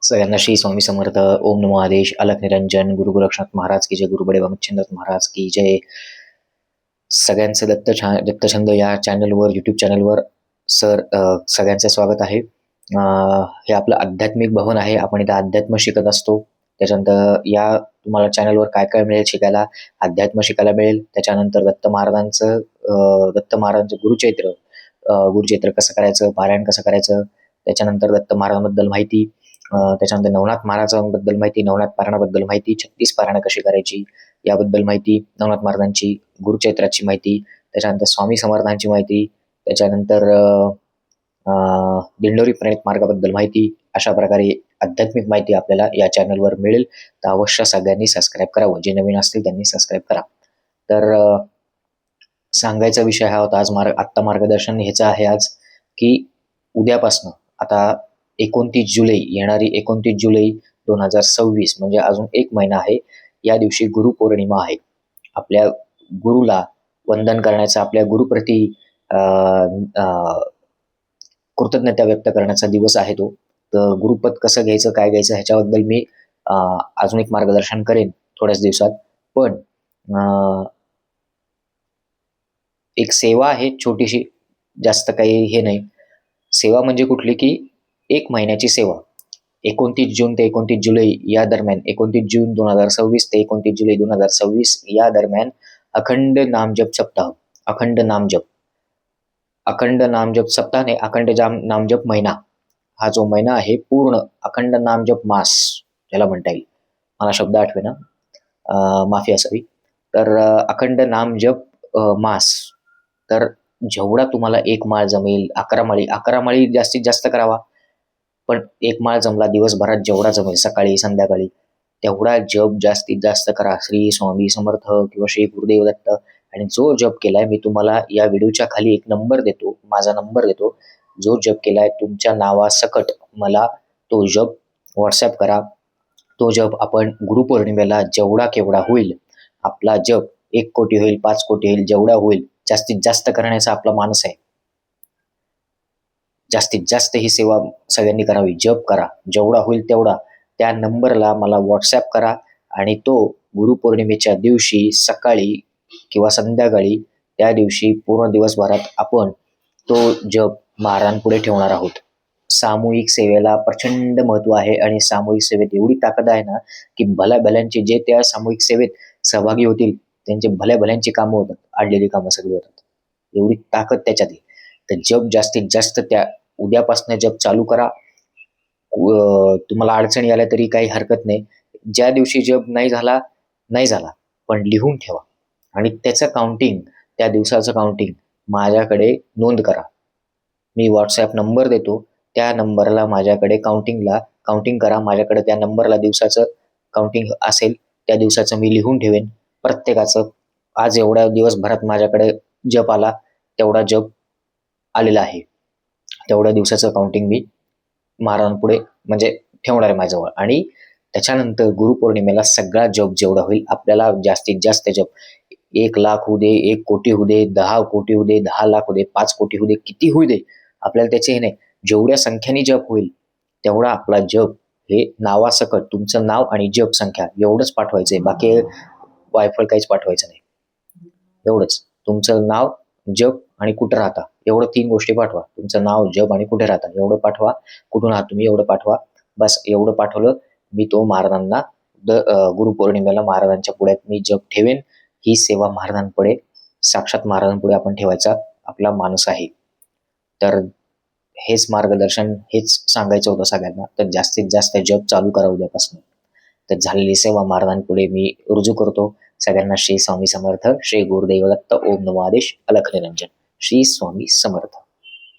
सगळ्यांना श्री स्वामी समर्थ. ओम नमो आदेश. अलख निरंजन. गुरु गोरक्षनाथ महाराज की जय. गुरुबडे मच्छिंद्रनाथ महाराज की जय. सगळ्यांचं दत्तछंद या चॅनलवर, यूट्यूब चॅनलवर सगळ्यांचं स्वागत आहे. हे आपलं आध्यात्मिक भवन आहे. आपण इथं अध्यात्म शिकत असतो. त्याच्यानंतर या तुम्हाला चॅनलवर काय काय मिळेल शिकायला, अध्यात्म शिकायला मिळेल. त्याच्यानंतर दत्त महाराजांचं गुरुचरित्र कसं करायचं, पारायण कसं करायचं, त्याच्यानंतर दत्त महाराजांबद्दल माहिती, त्याच्यानंतर नवनाथ महाराजांबद्दल माहिती, नवनाथ पारायणाबद्दल माहिती, 36 पारायणं कशी करायची याबद्दल माहिती, नवनाथ महाराजांची गुरुचरित्राची माहिती, त्याच्यानंतर स्वामी समर्थांची माहिती, त्याच्यानंतर दिंडोरी प्रणित मार्गाबद्दल माहिती. अशा प्रकारे आध्यात्मिक माहिती आपल्याला या चॅनलवर मिळेल. तर अवश्य सगळ्यांनी सबस्क्राईब करावं. जे नवीन असतील त्यांनी सबस्क्राईब करा. तर सांगायचा विषय हा होता आज. आत्ता मार्गदर्शन ह्याचं आहे आज की उद्यापासनं आता 29 जुलै, येणारी 29 जुलै 2026 म्हणजे अजून 1 महिना आहे. या दिवशी गुरुपौर्णिमा आहे. आपल्या गुरुला वंदन करण्याचा, आपल्या गुरुप्रती कृतज्ञता व्यक्त करण्याचा दिवस आहे तो. तर गुरुपद कसं घ्यायचं, काय घ्यायचं ह्याच्याबद्दल मी अजून एक मार्गदर्शन करेन थोड्याच दिवसात. पण एक सेवा आहे छोटीशी, जास्त काही हे नाही. सेवा म्हणजे कुठली की 1 महिन्याची सेवा. 29 जून ते 29 जुलै या दरम्यान, 29 जून 2026 ते 29 जुलै 2026 या दरम्यान अखंड नामजप सप्ताह, अखंड नामजप सप्ताह नाही, अखंड नामजप महिना. हा जो महिना आहे पूर्ण अखंड नामजप मास ज्याला म्हणता येईल. मला शब्द आठवेना, माफी असावी. तर अखंड नामजप मास. तर जेवढा तुम्हाला 1 माळ जमेल, 11 माळी जास्तीत जास्त करावा. पण 1 माळ जमला दिवसभरात जेवढा जमेल, सकाळी संध्याकाळी, तेवढा जप जास्तीत जास्त करा. श्री स्वामी समर्थ किंवा श्री गुरुदेव दत्त. आणि जो जप केलाय, मी तुम्हाला या व्हिडिओच्या खाली एक नंबर देतो, माझा नंबर देतो. जो जप केलाय तुमच्या नावासकट मला तो जप व्हॉट्सॲप करा. तो जप आपण गुरुपौर्णिमेला जेवढा केवढा होईल, आपला जप 1 कोटी होईल, 5 कोटी होईल, जेवढा होईल जास्तीत जास्त करण्याचा आपला मानस आहे. जास्तीत जास्त ही सेवा सगळ्यांनी करावी. जप करा, जेवढा होईल तेवढा. त्या नंबरला मला व्हॉट्सॲप करा आणि तो गुरुपौर्णिमेच्या दिवशी सकाळी किंवा संध्याकाळी, त्या दिवशी पूर्ण दिवसभरात आपण तो जप महाराजांपुढे ठेवणार आहोत. सामूहिक सेवेला प्रचंड महत्त्व आहे आणि सामूहिक सेवेत एवढी ताकद आहे ना की भल्याभल्यांचे जे त्या सामूहिक सेवेत सहभागी होतील त्यांचे भल्याभल्यांची कामं होतात, अडलेली कामं सगळी होतात. एवढी ताकद त्याच्यात आहे. तर जप जास्तीत जास्त त्या उद्यापासून जप चालू करा. तुम्हाला अडचणी आल्या तरी काही हरकत नाही. ज्या दिवशी जप नाही झाला, पण लिहून ठेवा आणि त्याचं काउंटिंग, त्या दिवसाचं काउंटिंग माझ्याकडे नोंद करा. मी व्हॉट्सॲप नंबर देतो, त्या नंबरला माझ्याकडे काउंटिंग करा. माझ्याकडे त्या नंबरला दिवसाचं काउंटिंग असेल, त्या दिवसाचं मी लिहून ठेवेन प्रत्येकाचं. आज एवढ्या दिवसभरात माझ्याकडे जप आला, तेवढा जप आलेला आहे, तेवढ्या दिवसाचं काउंटिंग मी महाराजांपुढे म्हणजे ठेवणार आहे माझ्याजवळ. आणि त्याच्यानंतर गुरुपौर्णिमेला सगळा जप जेवढा होईल, आपल्याला जास्तीत जास्त जप 1 लाख होऊ दे, 1 कोटी होऊ दे, 10 कोटी होऊ दे, 10 लाख होऊ दे, 5 कोटी होऊ दे, किती होऊ दे, आपल्याला त्याचे हे नाही. जेवढ्या संख्येने जप होईल तेवढा आपला जप हे नावासकट, तुमचं नाव आणि जप संख्या एवढंच पाठवायचं आहे. बाकी वायफळ काहीच पाठवायचं नाही. एवढंच, तुमचं नाव, जप आणि कुठं राहता, एवढं 3 गोष्टी पाठवा. तुमचं नाव, जप आणि कुठे राहता एवढं पाठवा. कुठून आहात तुम्ही एवढं पाठवा. बस एवढं पाठवलं, मी तो महाराजांना गुरुपौर्णिमेला महाराजांच्या पुढ्यात मी जप ठेवेन. ही सेवा महाराजांपुढे, साक्षात महाराजांपुढे आपण ठेवायचा आपला मानस आहे. तर हेच मार्गदर्शन, हेच सांगायचं होतं सगळ्यांना. तर जास्तीत जास्त जप चालू करा उद्यापासून. तर झालेली सेवा महाराजांपुढे मी रुजू करतो. सगळ्यांना श्री स्वामी समर्थ. श्री गुरुदेव दत्त. ओम नमो आदेश. अलख निरंजन. श्री स्वामी समर्थ.